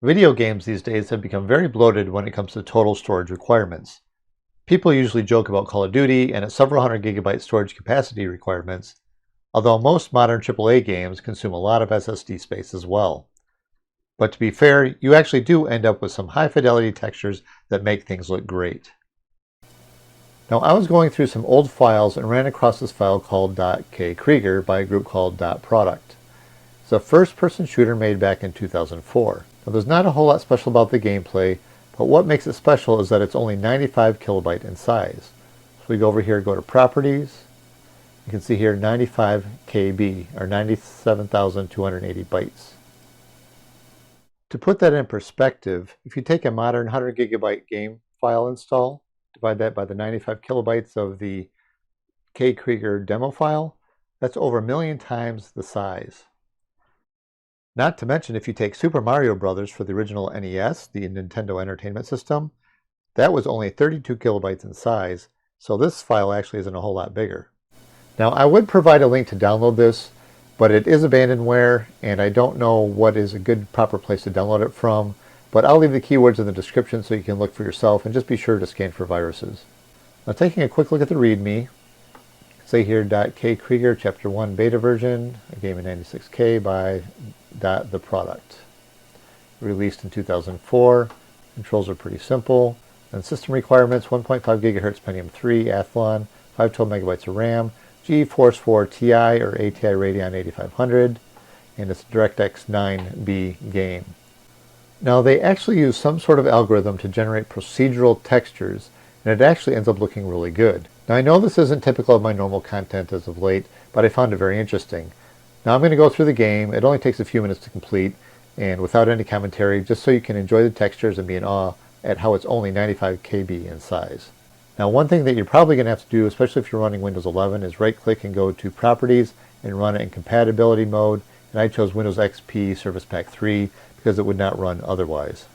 Video games these days have become very bloated when it comes to total storage requirements. People usually joke about Call of Duty and its several hundred gigabyte storage capacity requirements, although most modern AAA games consume a lot of SSD space as well. But to be fair, you actually do end up with some high fidelity textures that make things look great. Now, I was going through some old files and ran across this file called .kkrieger by a group called theprodukkt. It's a first-person shooter made back in 2004. Now, there's not a whole lot special about the gameplay, but what makes it special is that it's only 95 kilobyte in size. So we go over here, go to Properties. You can see here 95 KB, or 97,280 bytes. To put that in perspective, if you take a modern 100 gigabyte game file install, divide that by the 95 kilobytes of the kkrieger demo file, that's over 1,000,000 times the size. Not to mention, if you take Super Mario Bros. For the original NES, the Nintendo Entertainment System, that was only 32 kilobytes in size, so this file actually isn't a whole lot bigger. Now, I would provide a link to download this, but it is abandonware, and I don't know what is a good proper place to download it from, but I'll leave the keywords in the description so you can look for yourself, and just be sure to scan for viruses. Now, taking a quick look at the README, say here .kkrieger Chapter 1 beta version, a game in 96K by theprodukkt. Released in 2004. Controls are pretty simple. And system requirements: 1.5 gigahertz Pentium 3 Athlon, 512 megabytes of RAM, GeForce 4 Ti or ATI Radeon 8500, and it's a DirectX 9B game. Now, they actually use some sort of algorithm to generate procedural textures, and it actually ends up looking really good. Now, I know this isn't typical of my normal content as of late, but I found it very interesting. Now, I'm going to go through the game. It only takes a few minutes to complete, and without any commentary, just so you can enjoy the textures and be in awe at how it's only 95 KB in size. Now, one thing that you're probably going to have to do, especially if you're running Windows 11, is right-click and go to Properties and run it in compatibility mode. And I chose Windows XP Service Pack 3 because it would not run otherwise.